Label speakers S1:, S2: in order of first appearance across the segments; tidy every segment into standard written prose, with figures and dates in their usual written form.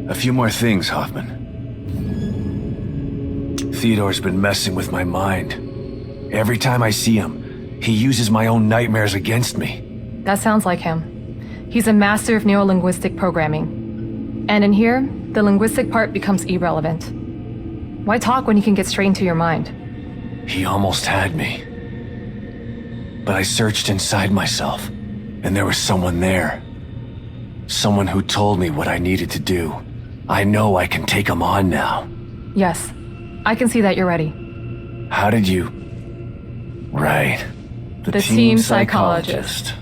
S1: A few more things, Hoffman. Theodore's been messing with my mind. Every time I see him, he uses my own nightmares against me.
S2: That sounds like him. He's a master of neurolinguistic programming. And in here, the linguistic part becomes irrelevant. Why talk when you can get straight into your mind?
S1: He almost had me. But I searched inside myself, and there was someone there. Someone who told me what I needed to do. I know I can take him on now.
S2: Yes, I can see that you're ready.
S1: How did you... Right.
S2: The team psychologist.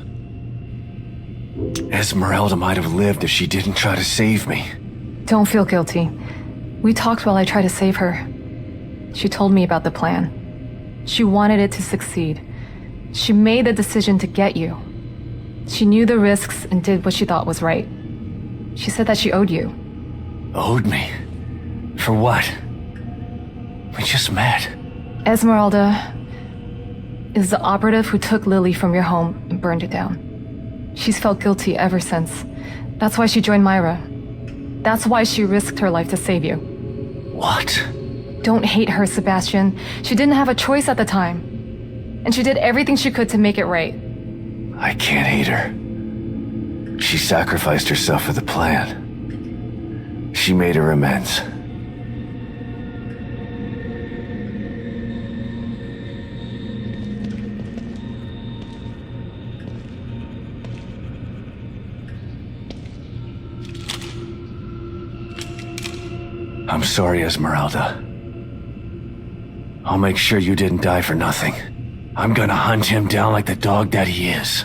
S1: Esmeralda might have lived if she didn't try to save me.
S2: Don't feel guilty. We talked while I tried to save her. She told me about the plan. She wanted it to succeed. She made the decision to get you. She knew the risks and did what she thought was right. She said that she owed you.
S1: Owed me? For what? We just met.
S2: Esmeralda is the operative who took Lily from your home and burned it down. She's felt guilty ever since. That's why she joined Myra. That's why she risked her life to save you.
S1: What?
S2: Don't hate her, Sebastian. She didn't have a choice at the time. And she did everything she could to make it right.
S1: I can't hate her. She sacrificed herself for the plan. She made her amends. I'm sorry, Esmeralda. I'll make sure you didn't die for nothing. I'm gonna hunt him down like the dog that he is.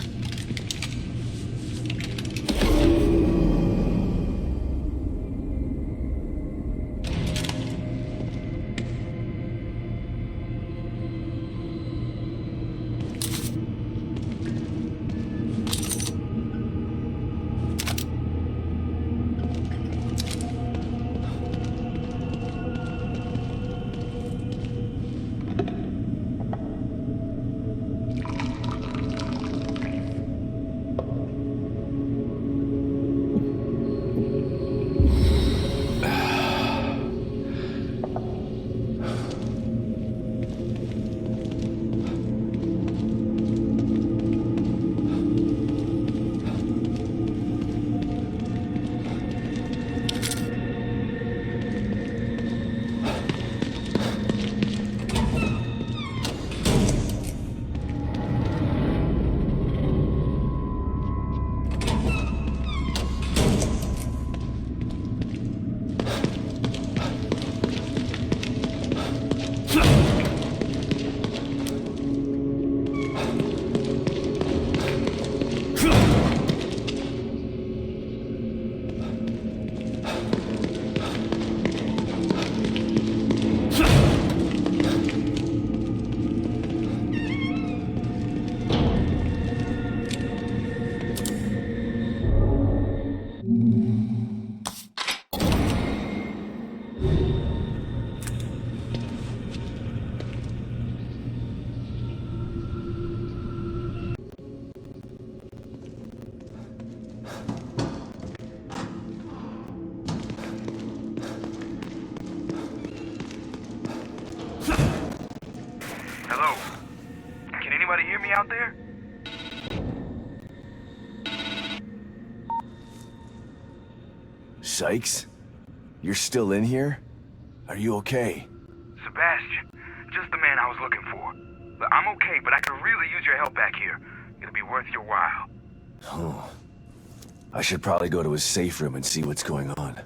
S3: Hello? Can anybody hear me out there?
S1: Sykes? You're still in here? Are you okay?
S3: Sebastian, just the man I was looking for. Look, I'm okay, but I could really use your help back here. It'll be worth your while.
S1: Oh. I should probably go to his safe room and see what's going on.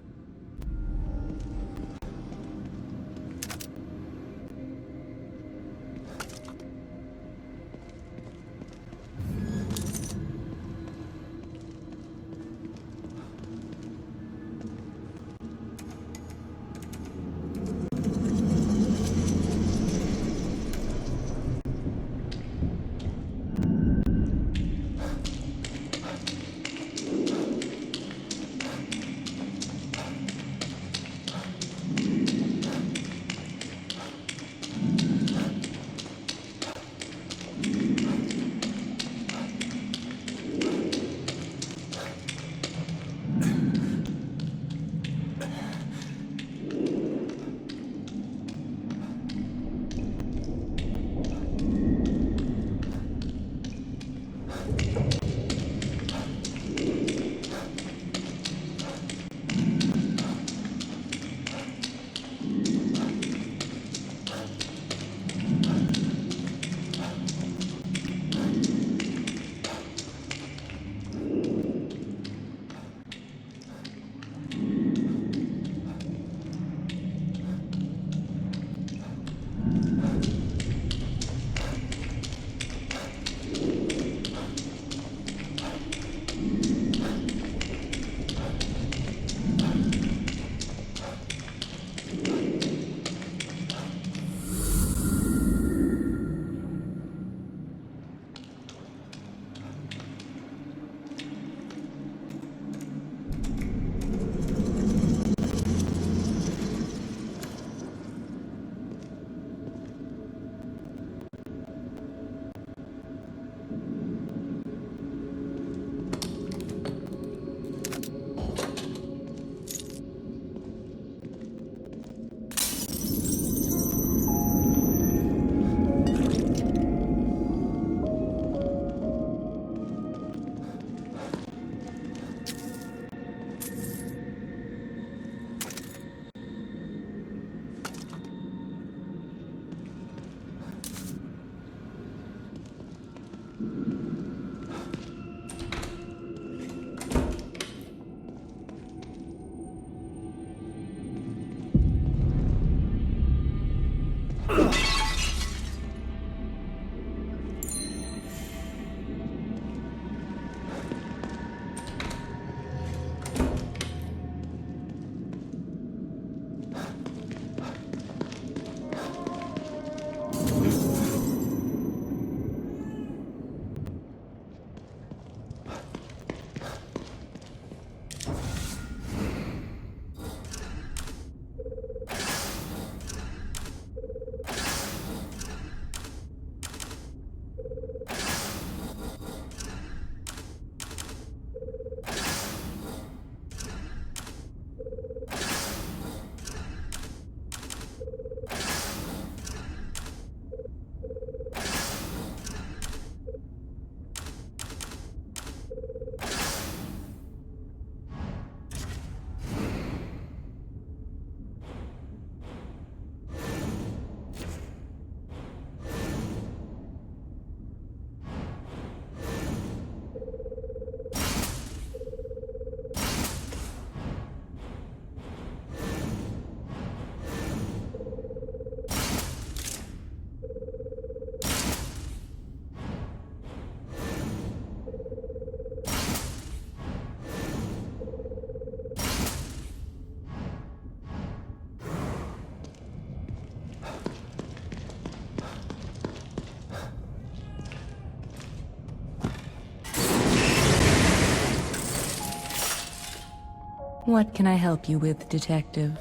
S4: What can I help you with, Detective?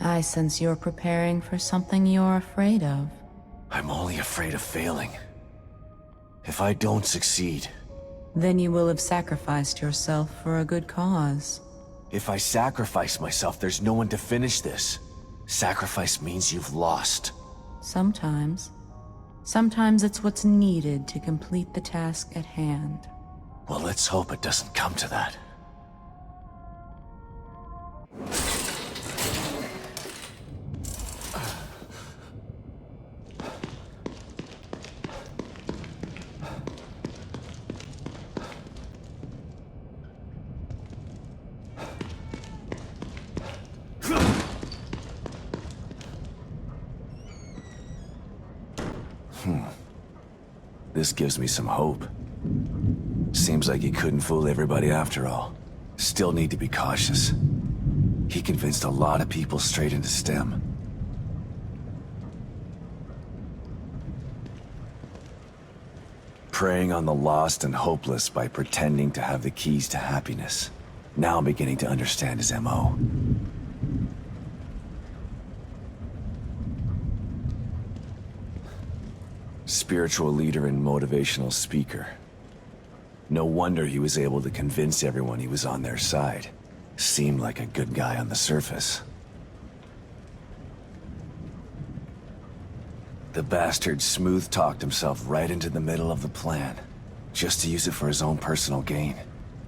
S4: I sense you're preparing for something you're afraid of.
S1: I'm only afraid of failing. If I don't succeed,
S4: Then you will have sacrificed yourself for a good cause.
S1: if I sacrifice myself, there's no one to finish this. Sacrifice means you've lost.
S4: Sometimes. Sometimes it's what's needed to complete the task at hand.
S1: Well, let's hope it doesn't come to that. This gives me some hope. Seems like he couldn't fool everybody after all. Still need to be cautious. He convinced a lot of people straight into STEM. Preying on the lost and hopeless by pretending to have the keys to happiness. Now I'm beginning to understand his MO. Spiritual leader and motivational speaker. No wonder he was able to convince everyone he was on their side. Seemed like a good guy on the surface. The bastard smooth-talked himself right into the middle of the plan, just to use it for his own personal gain.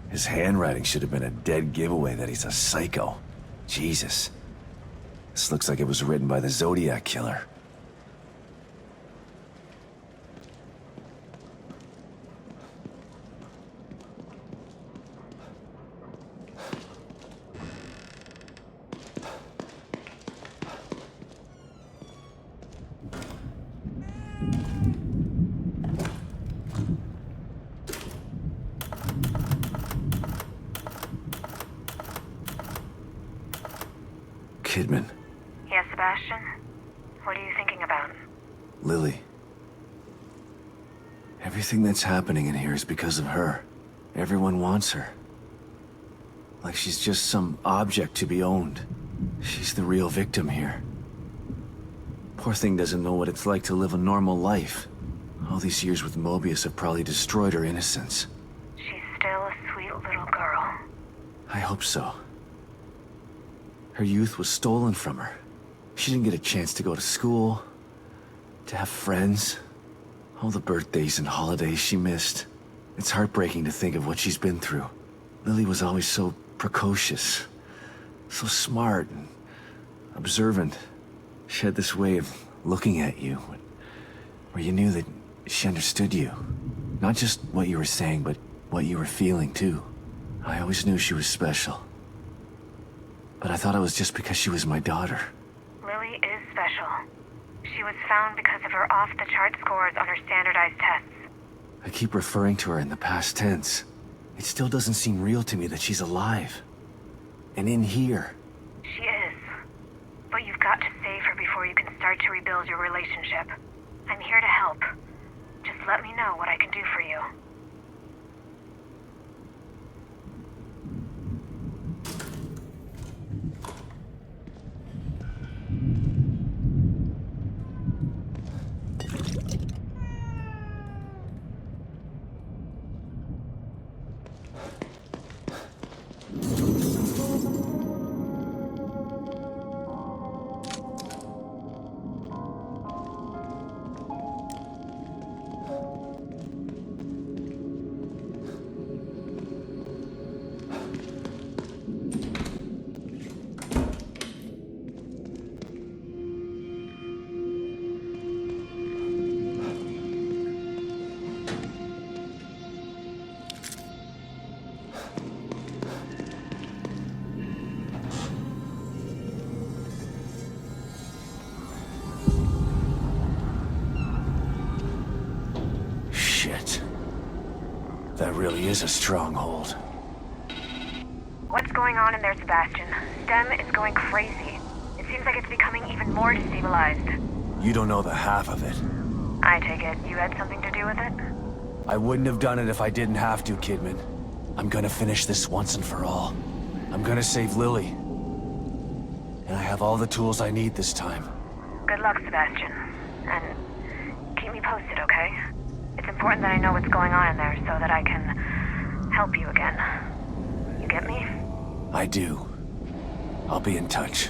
S1: His handwriting should have been a dead giveaway that he's a psycho. Jesus. This looks like it was written by the Zodiac Killer. Kidman.
S5: Yes, Sebastian? What are you thinking about?
S1: Lily. Everything that's happening in here is because of her. Everyone wants her. Like she's just some object to be owned. She's the real victim here. Poor thing doesn't know what it's like to live a normal life. All these years with Mobius have probably destroyed her innocence.
S5: She's still a sweet little girl.
S1: I hope so. Her youth was stolen from her. She didn't get a chance to go to school, to have friends. All the birthdays and holidays she missed. It's heartbreaking to think of what she's been through. Lily was always so precocious, so smart and observant. She had this way of looking at you, where you knew that she understood you. Not just what you were saying, but what you were feeling too. I always knew she was special. But I thought it was just because she was my daughter.
S5: Lily is special. She was found because of her off-the-chart scores on her standardized tests.
S1: I keep referring to her in the past tense. It still doesn't seem real to me that she's alive. And in here.
S5: She is. But you've got to save her before you can start to rebuild your relationship. I'm here to help. Just let me know what I can do for you.
S1: That really is a stronghold.
S5: What's going on in there, Sebastian? STEM is going crazy. It seems like it's becoming even more destabilized.
S1: You don't know the half of it.
S5: I take it you had something to do with it?
S1: I wouldn't have done it if I didn't have to, Kidman. I'm gonna finish this once and for all. I'm gonna save Lily. And I have all the tools I need this time.
S5: Good luck, Sebastian. And keep me posted, okay? It's important that I know what's going on in there so that I can help you again. You get me?
S1: I do. I'll be in touch.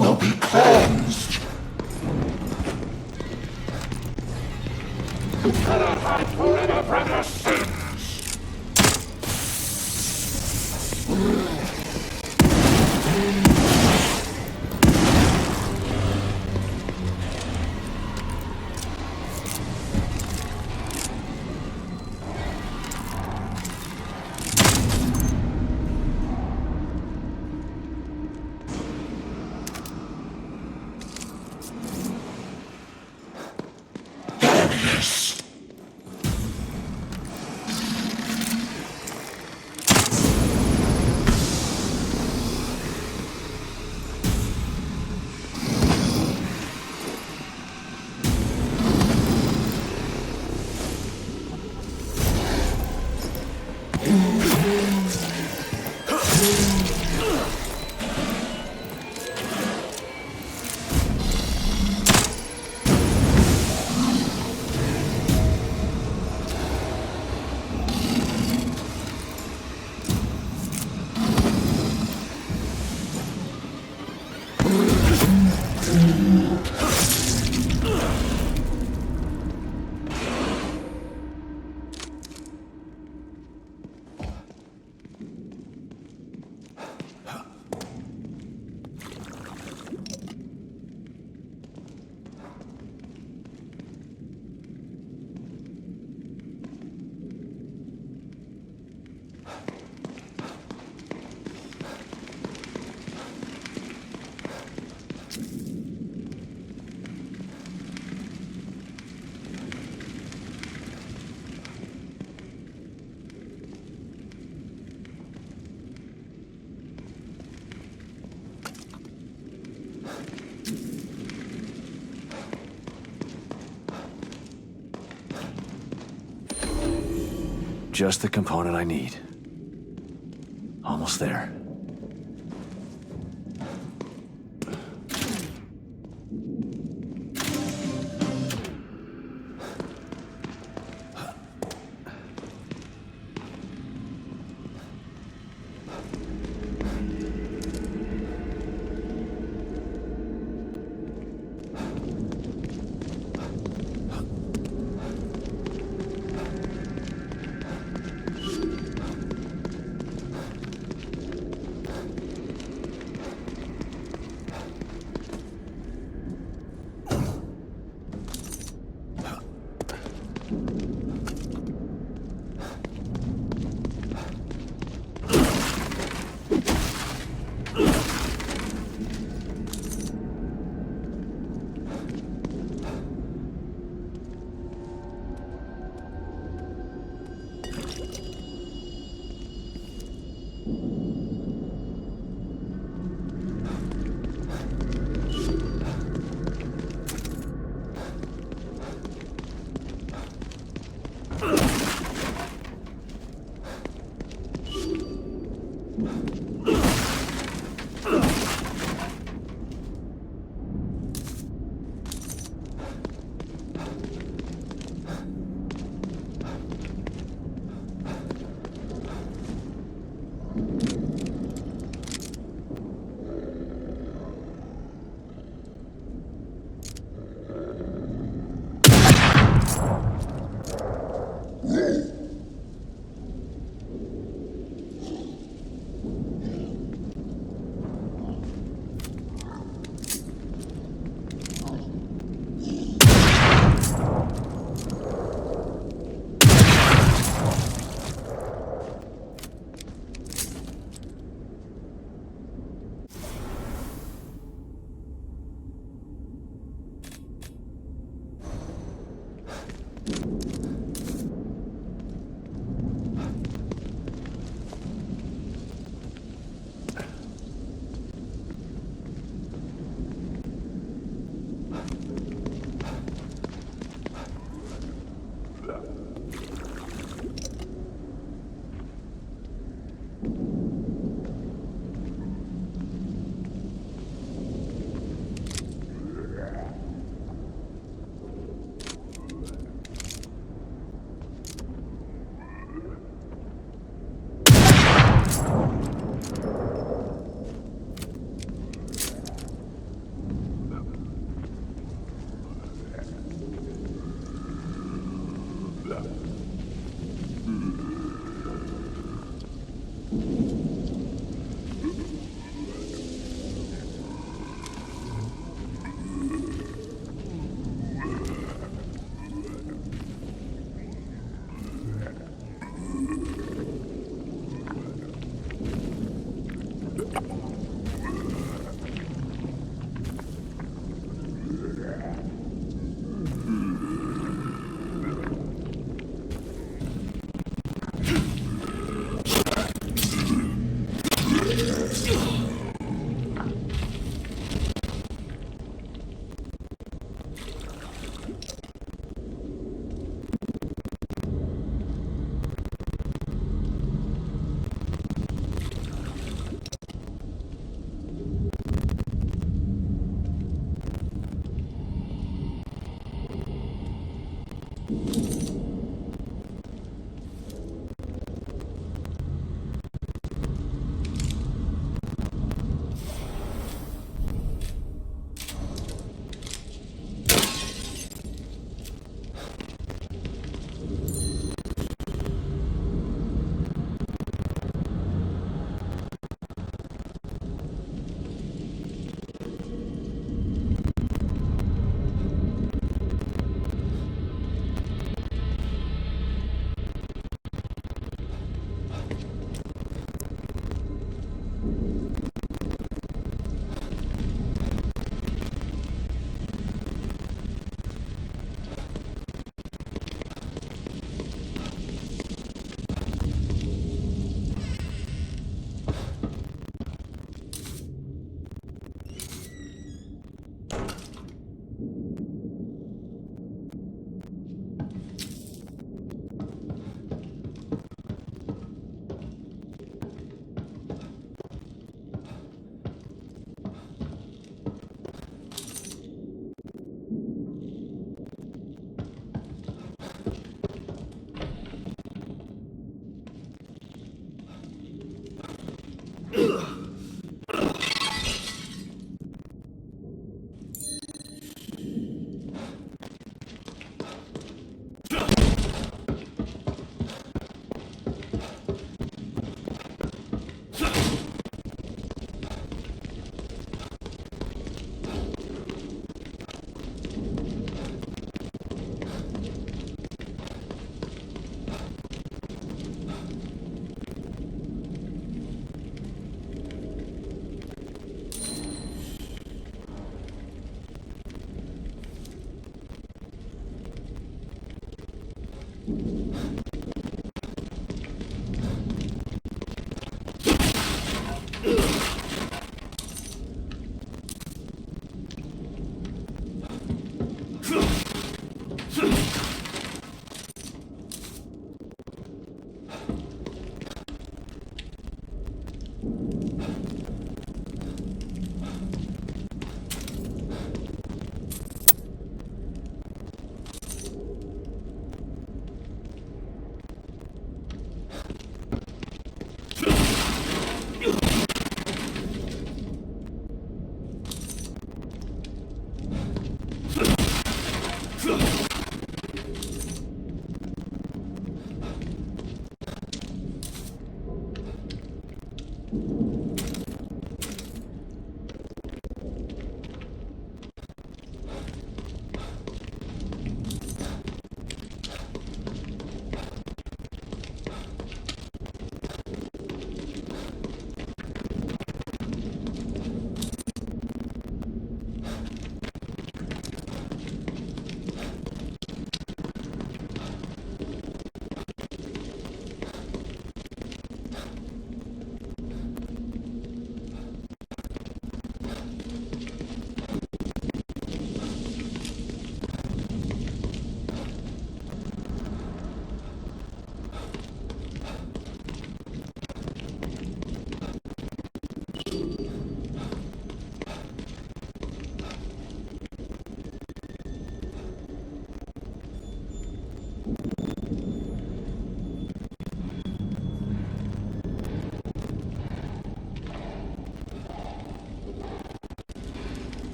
S6: Will be cleansed. You cannot hide forever from your sins.
S1: Just the component I need. Almost there.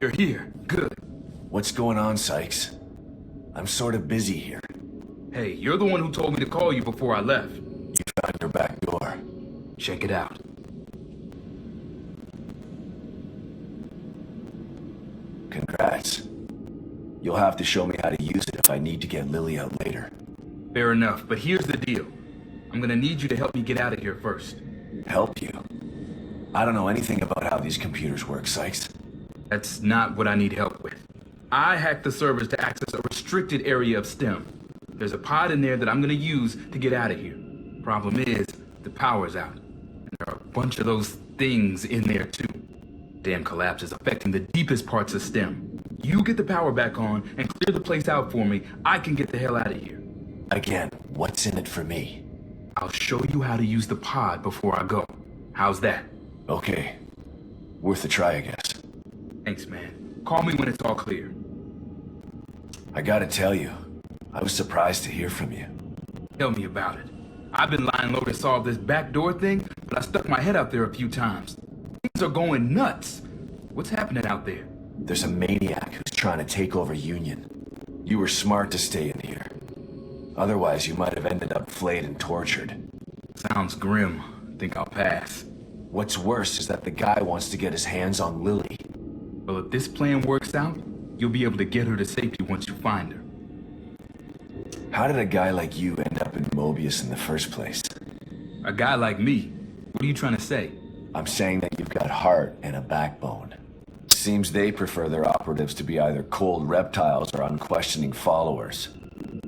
S3: You're here. Good.
S1: What's going on, Sykes? I'm sort of busy here.
S3: Hey, you're the one who told me to call you before I left.
S1: You found your back door.
S3: Check it out.
S1: Congrats. You'll have to show me how to use it if I need to get Lily out later.
S3: Fair enough, but here's the deal. I'm gonna need you to help me get out of here first.
S1: Help you? I don't know anything about how these computers work, Sykes.
S3: That's not what I need help with. I hacked the servers to access a restricted area of STEM. There's a pod in there that I'm gonna use to get out of here. Problem is, the power's out. And there are a bunch of those things in there too. Damn collapse is affecting the deepest parts of STEM. You get the power back on and clear the place out for me, I can get the hell out of here.
S1: Again, what's in it for me?
S3: I'll show you how to use the pod before I go. How's that?
S1: Okay. Worth a try, I guess.
S3: Thanks, man. Call me when it's all clear.
S1: I gotta tell you, I was surprised to hear from you.
S3: Tell me about it. I've been lying low to solve this backdoor thing, but I stuck my head out there a few times. Things are going nuts. What's happening out there?
S1: There's a maniac who's trying to take over Union. You were smart to stay in here. Otherwise, you might have ended up flayed and tortured.
S3: Sounds grim. Think I'll pass.
S1: What's worse is that the guy wants to get his hands on Lily.
S3: Well, if this plan works out, you'll be able to get her to safety once you find her.
S1: How did a guy like you end up in Mobius in the first place?
S3: A guy like me? What are you trying to say?
S1: I'm saying that you've got heart and a backbone. Seems they prefer their operatives to be either cold reptiles or unquestioning followers.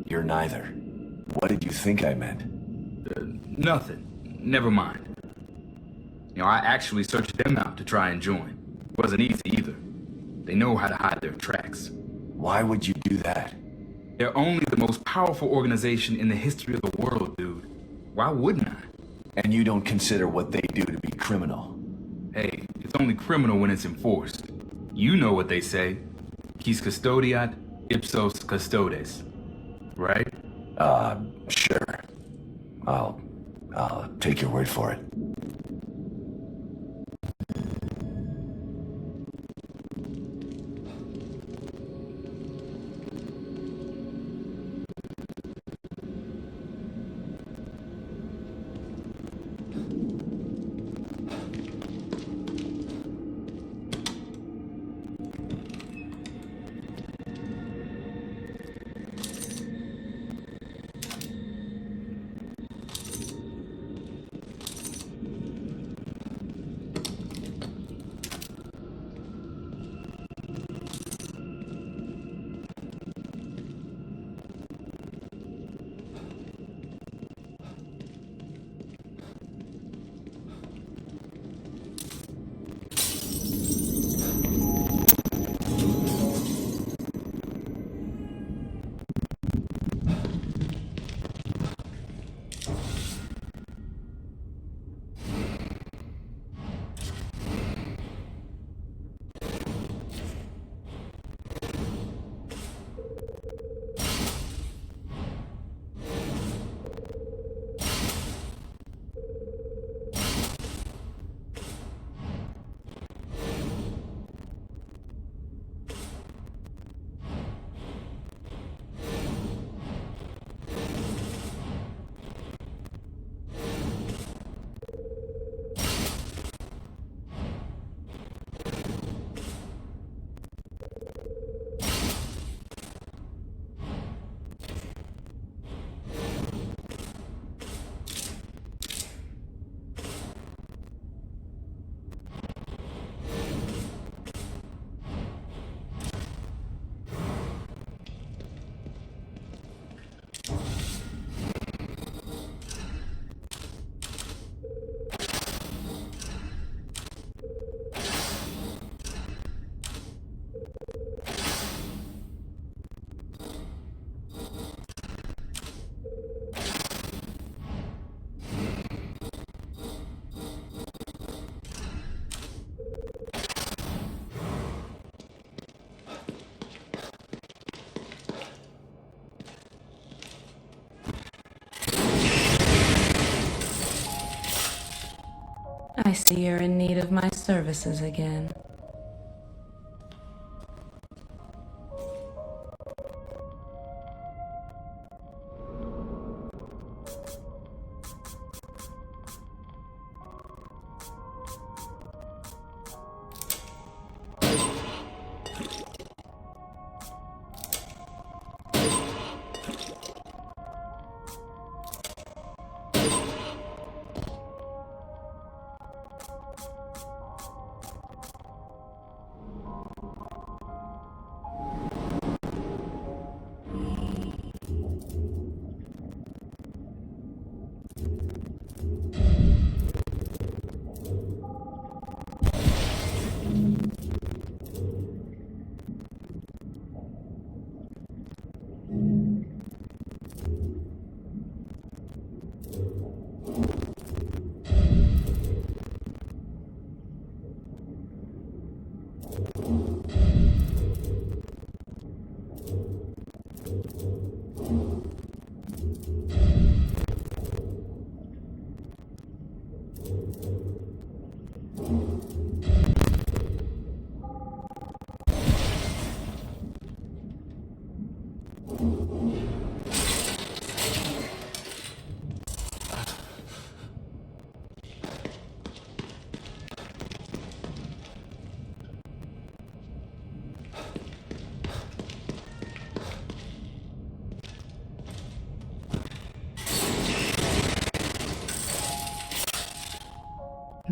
S1: You're neither. What did you think I meant?
S3: Nothing. Never mind. You know, I actually searched them out to try and join. Wasn't easy either. They know how to hide their tracks.
S1: Why would you do that?
S3: They're only the most powerful organization in the history of the world, dude. Why wouldn't I?
S1: And you don't consider what they do to be criminal?
S3: Hey, it's only criminal when it's enforced. You know what they say. Quis custodiat, ipsos custodes. Right?
S1: Sure. I'll take your word for it.
S4: I see you're in need of my services again.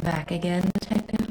S4: Back again, Detective?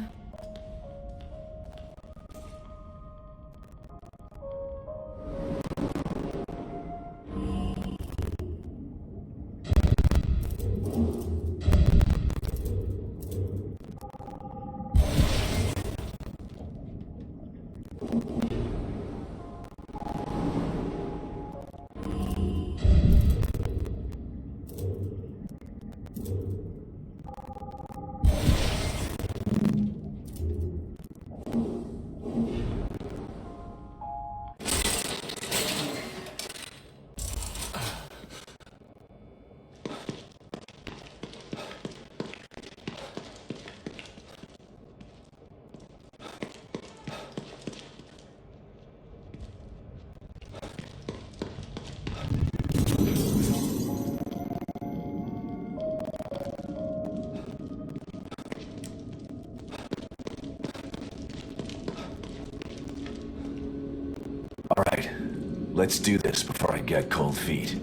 S1: All right, let's do this before I get cold feet.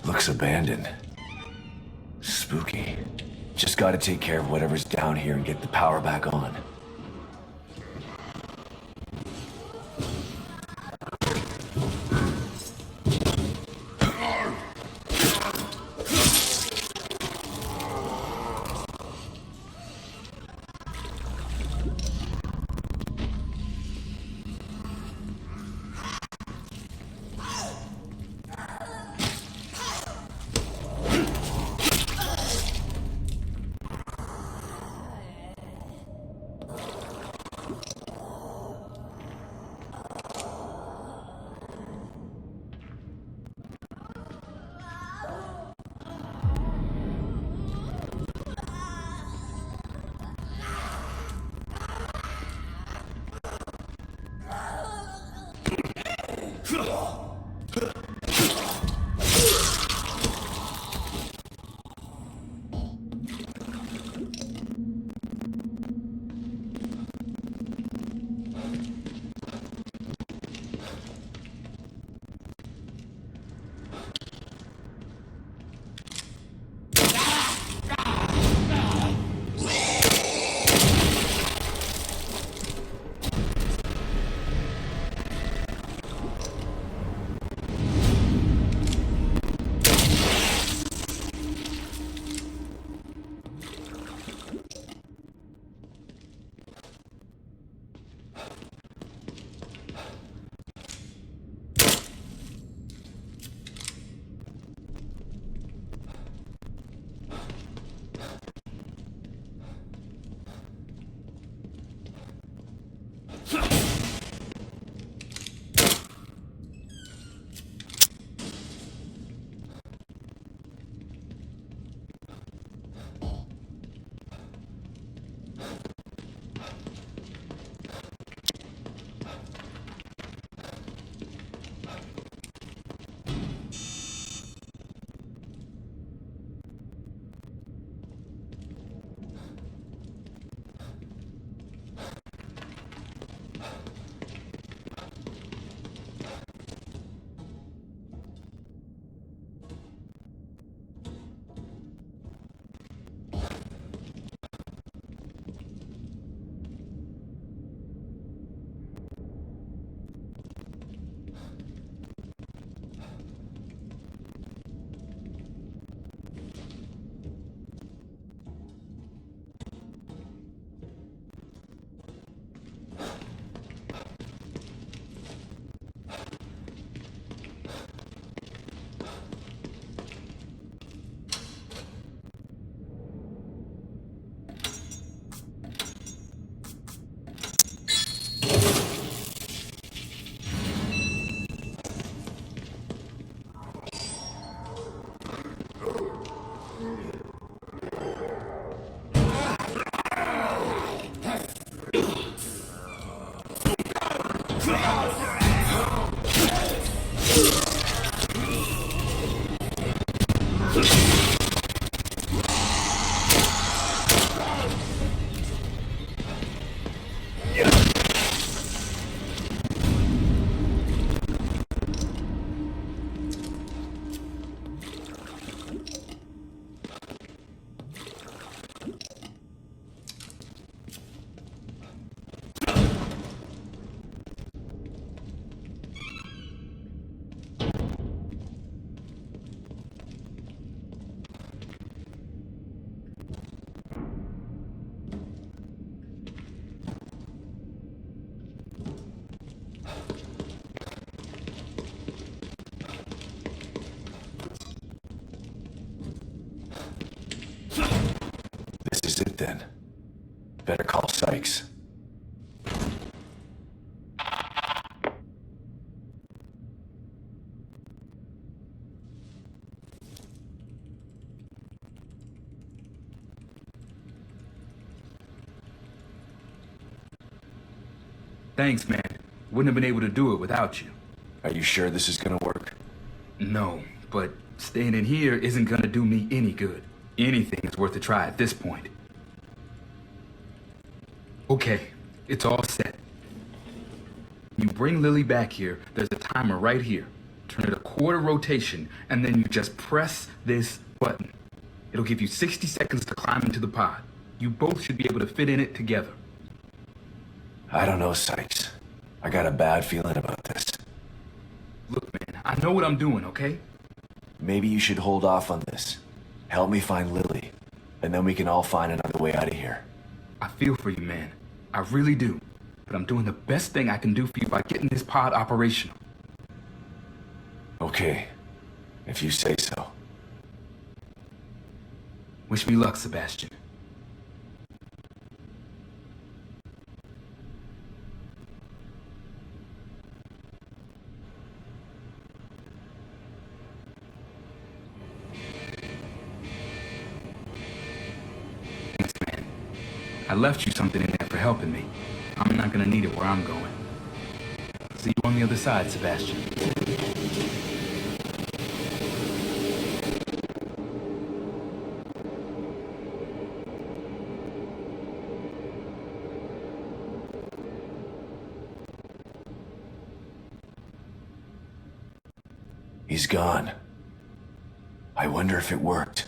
S1: Looks abandoned. Spooky. Just gotta take care of whatever's down here and get the power back on. This is it then. Better call Sykes.
S3: Thanks, man. Wouldn't have been able to do it without you.
S1: Are you sure this is gonna work?
S3: No, but staying in here isn't gonna do me any good. Anything is worth a try at this point. Okay, it's all set. You bring Lily back here, there's a timer right here. Turn it a quarter rotation, and then you just press this button. It'll give you 60 seconds to climb into the pod. You both should be able to fit in it together.
S1: I don't know, Sykes. I got a bad feeling about this.
S3: Look, man, I know what I'm doing, okay?
S1: Maybe you should hold off on this. Help me find Lily, and then we can all find another way out of here.
S3: I feel for you, man. I really do. But I'm doing the best thing I can do for you by getting this pod operational.
S1: Okay, if you say so.
S3: Wish me luck, Sebastian. Thanks, man. I left you something in there for helping me. I'm not gonna need it where I'm going. See you on the other side, Sebastian.
S1: He's gone. I wonder if it worked.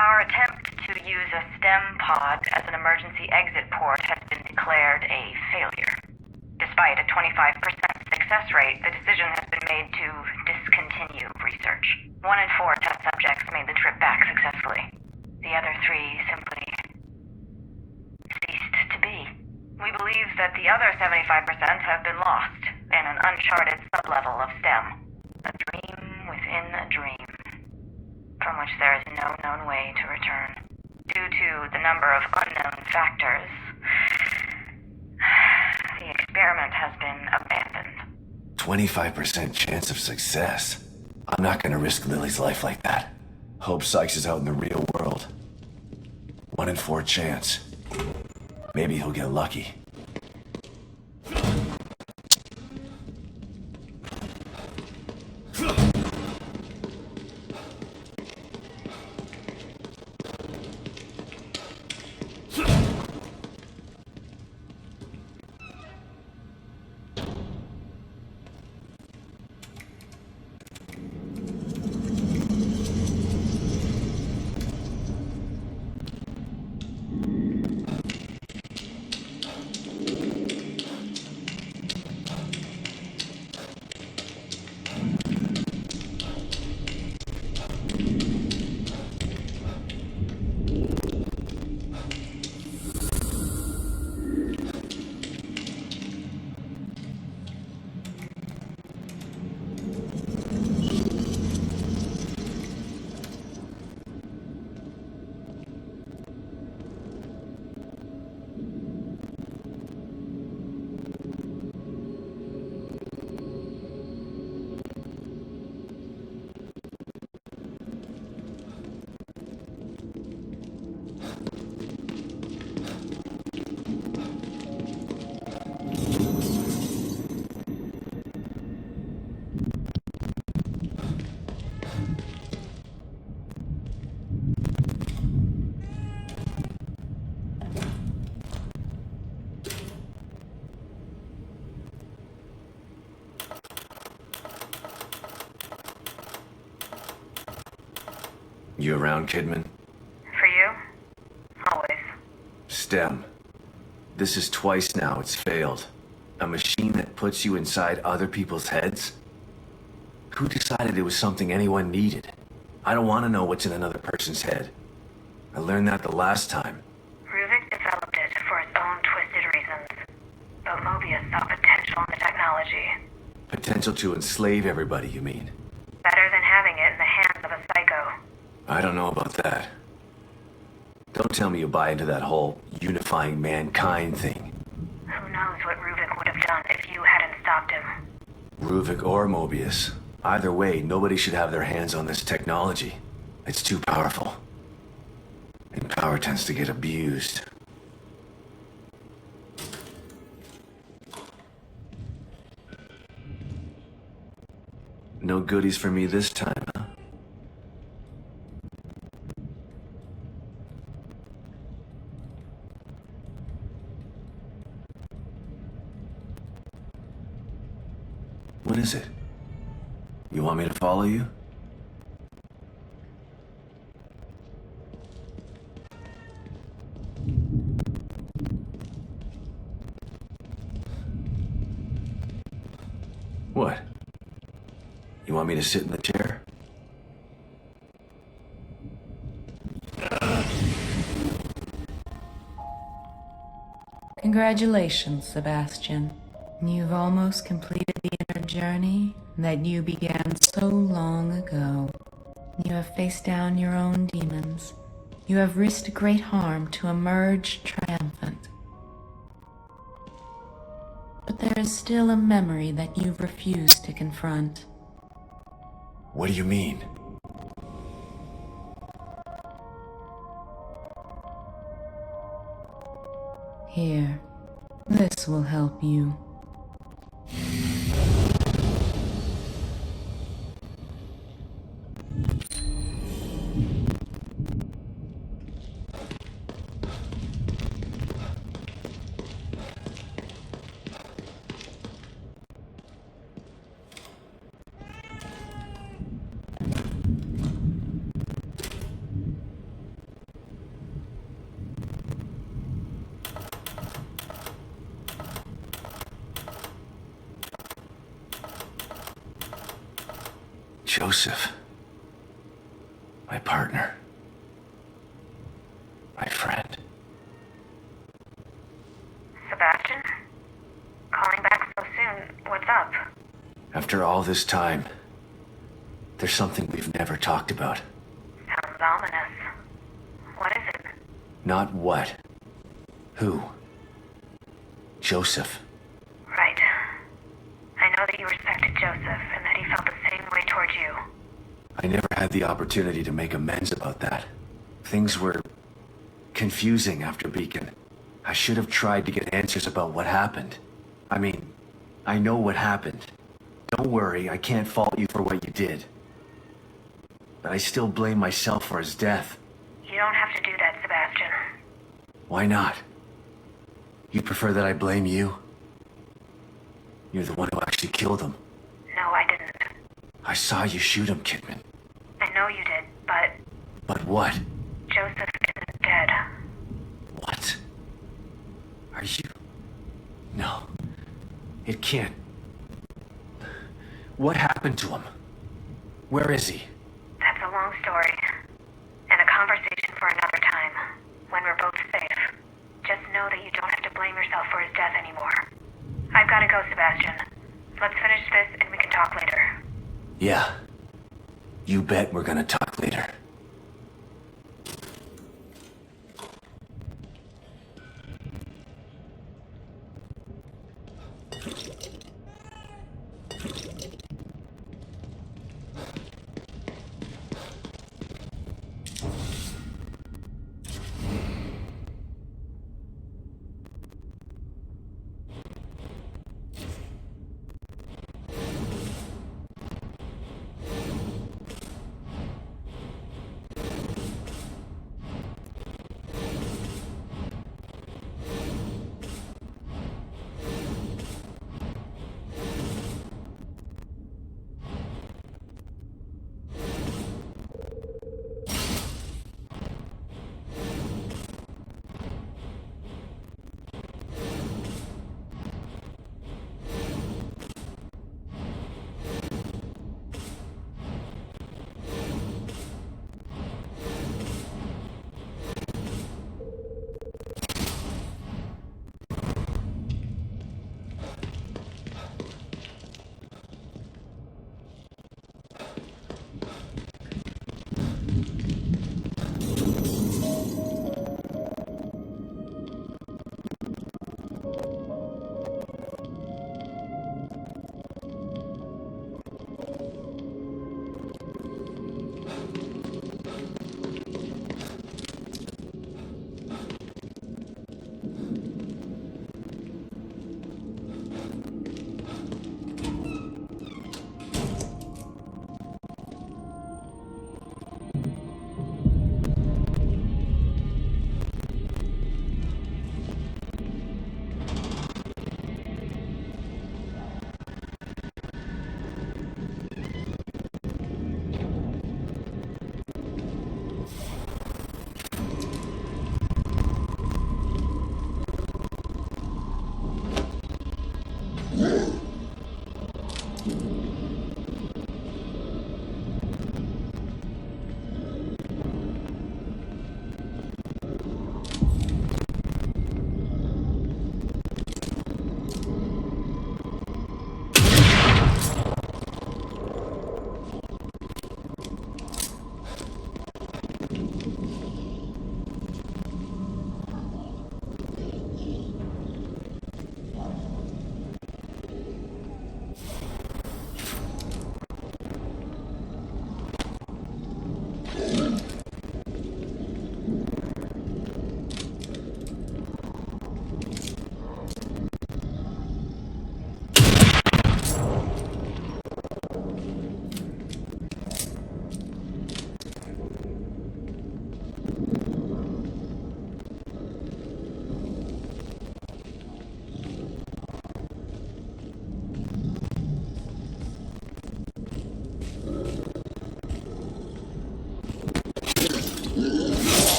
S5: Our attempt to use a STEM pod as an emergency exit port has been declared a failure. Despite a 25% success rate, the decision has been made to discontinue research. 1 in 4 test subjects made the trip back successfully. The other 3 simply ceased to be. We believe that the other 75% have been lost in an uncharted sublevel of STEM. A dream within a dream, from which there is no known way to return. Due to the number of unknown factors, the experiment has been abandoned.
S1: 25% chance of success. I'm not gonna risk Lily's life like that. Hope Sykes is out in the real world. 1 in 4 chance. Maybe he'll get lucky. You around, Kidman?
S5: For you? Always.
S1: STEM. This is twice now it's failed. A machine that puts you inside other people's heads? Who decided it was something anyone needed? I don't want to know what's in another person's head. I learned that the last time.
S5: Ruvik developed it for its own twisted reasons. But Mobius saw potential in the technology.
S1: Potential to enslave everybody, you mean?
S5: Better than having it in the hands of a psycho.
S1: I don't know about that. Don't tell me you buy into that whole unifying mankind thing.
S5: Who knows what Ruvik would have done if you hadn't stopped him.
S1: Ruvik or Mobius. Either way, nobody should have their hands on this technology. It's too powerful. And power tends to get abused. No goodies for me this time, huh? What is it? You want me to follow you? What? You want me to sit in the chair?
S4: Congratulations, Sebastian. You've almost completed the inner journey that you began so long ago. You have faced down your own demons. You have risked great harm to emerge triumphant. But there is still a memory that you've refused to confront.
S1: What do you mean?
S4: Here, this will help you.
S1: Joseph. My partner. My friend.
S5: Sebastian? Calling back so soon. What's up?
S1: After all this time, there's something we've never talked about.
S5: Sounds ominous. What is it?
S1: Not what. Who? Joseph.
S5: Right. I know that you respected Joseph and that he felt the same way towards you.
S1: I never had the opportunity to make amends about that. Things were confusing after Beacon. I should have tried to get answers about what happened. I mean, I know what happened. Don't worry, I can't fault you for what you did. But I still blame myself for his death.
S5: You don't have to do that, Sebastian.
S1: Why not? You prefer that I blame you? You're the one who actually killed him.
S5: No, I didn't.
S1: I saw you shoot him, Kidman.
S5: I know you did, but
S1: But what?
S5: Joseph isn't dead.
S1: What? Are you... No. It can't. What happened to him? Where is he?
S5: That's a long story. And a conversation for another time, when we're both safe. Just know that you don't have to blame yourself for his death anymore. I've gotta go, Sebastian. Let's finish this and we can talk later.
S1: Yeah. You bet we're gonna talk later.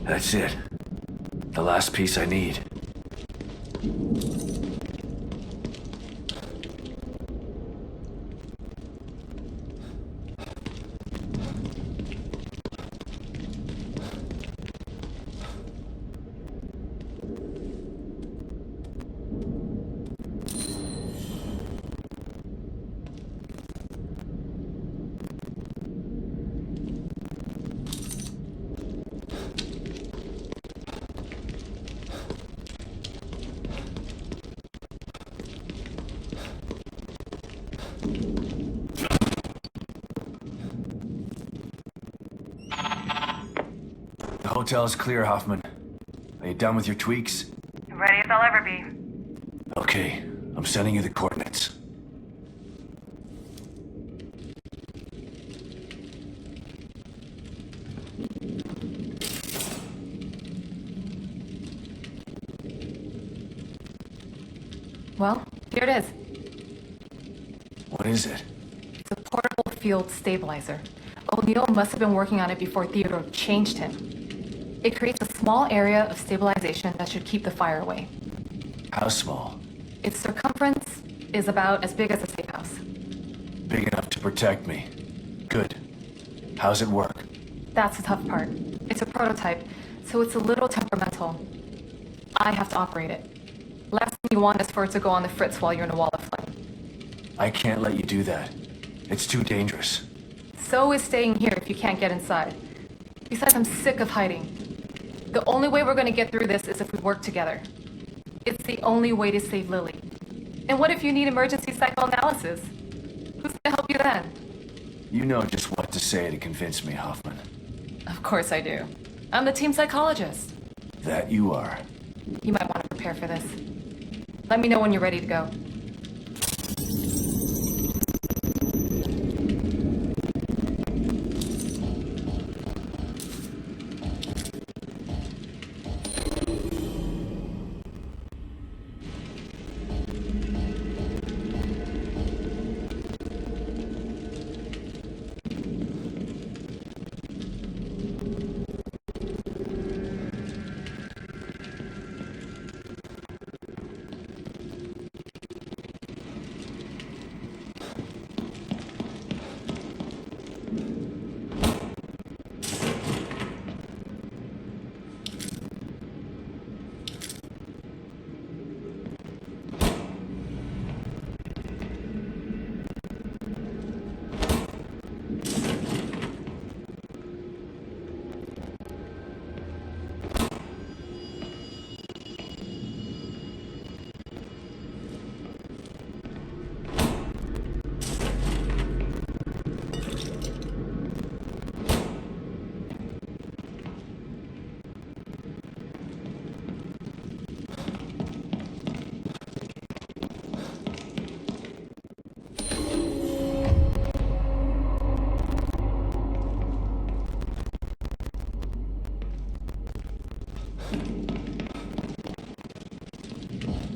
S1: That's it. The last piece I need. The hotel is clear, Hoffman. Are you done with your tweaks?
S5: Ready as I'll ever be.
S1: Okay, I'm sending you the coordinates.
S2: Well, here it is.
S1: What is it?
S2: It's a portable field stabilizer. O'Neill must have been working on it before Theodore changed him. It creates a small area of stabilization that should keep the fire away.
S1: How small?
S2: Its circumference is about as big as a safe house.
S1: Big enough to protect me. Good. How's it work?
S2: That's the tough part. It's a prototype, so it's a little temperamental. I have to operate it. Last thing you want is for it to go on the fritz while you're in a wall of flame.
S1: I can't let you do that. It's too dangerous.
S2: So is staying here if you can't get inside. Besides, I'm sick of hiding. The only way we're gonna get through this is if we work together. It's the only way to save Lily. And what if you need emergency psychoanalysis? Who's gonna help you then?
S1: You know just what to say to convince me, Hoffman.
S2: Of course I do. I'm the team psychologist.
S1: That you are.
S2: You might want to prepare for this. Let me know when you're ready to go.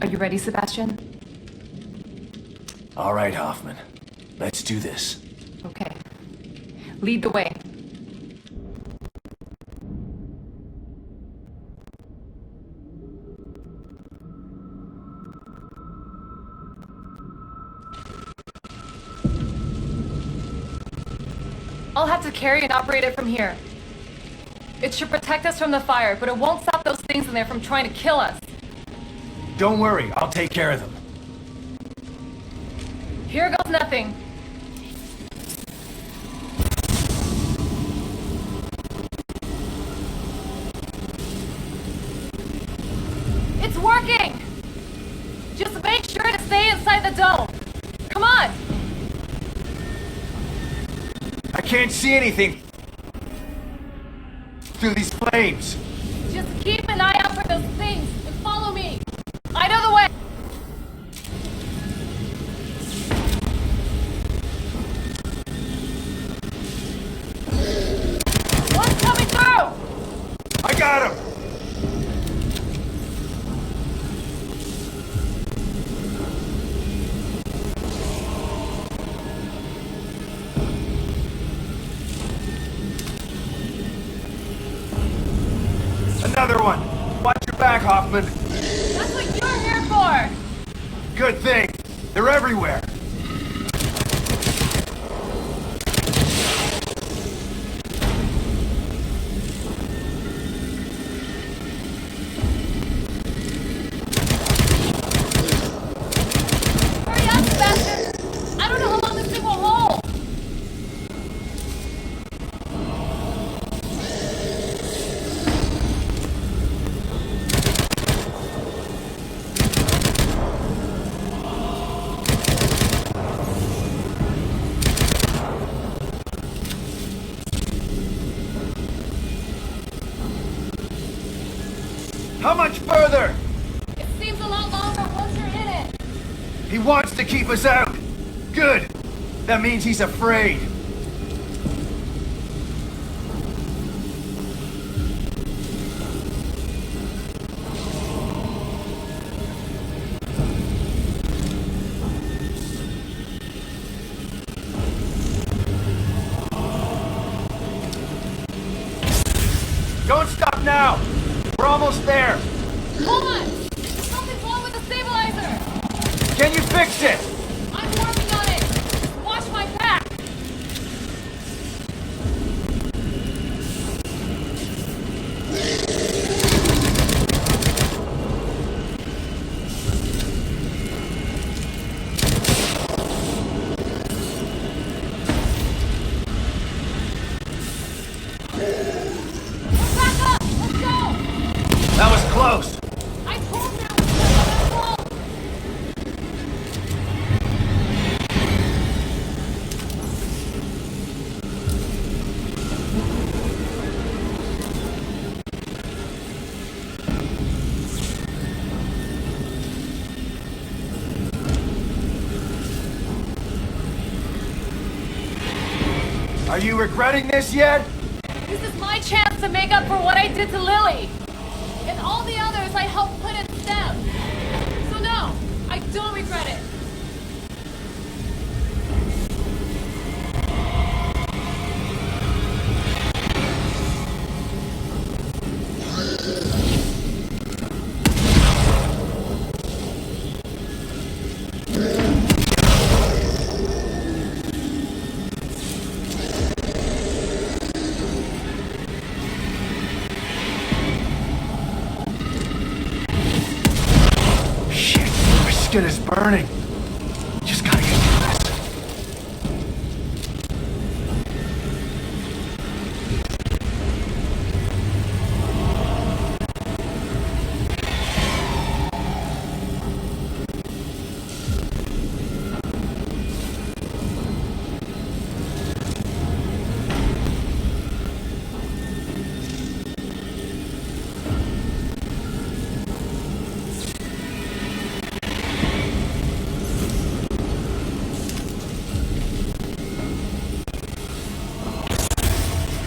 S2: Are you ready, Sebastian?
S1: All right, Hoffman. Let's do this.
S2: Okay. Lead the way. I'll have to carry and operate it from here. It should protect us from the fire, but it won't stop those things in there from trying to kill us.
S1: Don't worry, I'll take care of them.
S2: Here goes nothing. It's working! Just make sure to stay inside the dome. Come on!
S1: I can't see anything through these flames.
S2: Just keep an eye out for those things and follow me. I know the way. One's coming through!
S1: I got him! another one! Watch your back, Hoffman!
S2: That's what you're here for!
S1: Good thing! They're everywhere!
S2: Hurry up, Sebastian! I don't know how long this thing will hold!
S1: How much further?
S2: It seems a lot longer once you're in it!
S1: He wants to keep us out! Good! That means he's afraid. Don't stop now! We're almost there!
S2: Hold on! Something's wrong with the stabilizer!
S1: Can you fix it?
S2: I'm working on it! Just watch my back! Back up! Let's go!
S1: That was close!
S2: I told you it was close!
S1: Are you regretting this yet?
S2: This is my chance to make up for what I did to Lily! And all the others I helped put in STEM! So no, I don't regret it!
S1: Shit, my skin is burning. Just gotta get through this.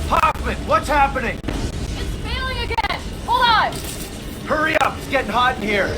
S1: Hoffman, what's happening?
S2: It's failing again! Hold on!
S1: Hurry up, it's getting hot in here.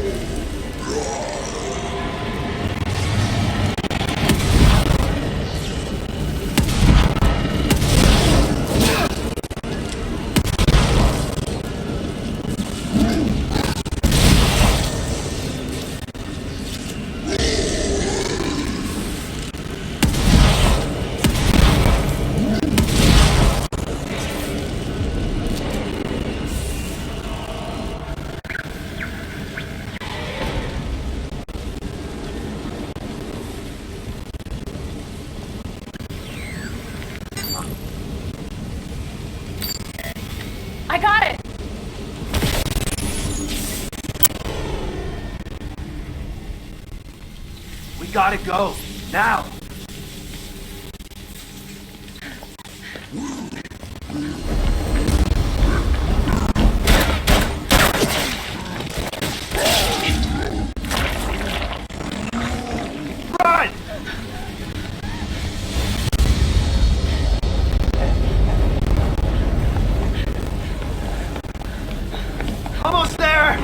S2: I got it!
S1: We gotta go, now. Run! Almost there!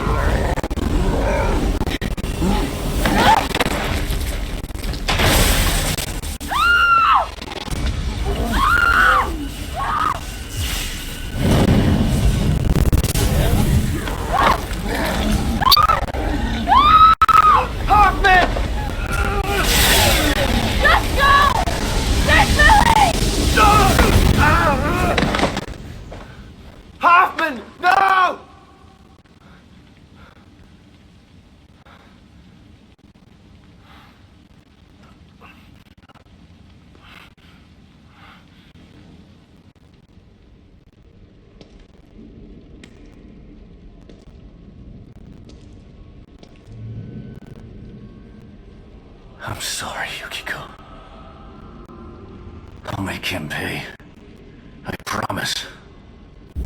S1: happened! No! I'm sorry, Yukiko. I'll make him pay. I promise.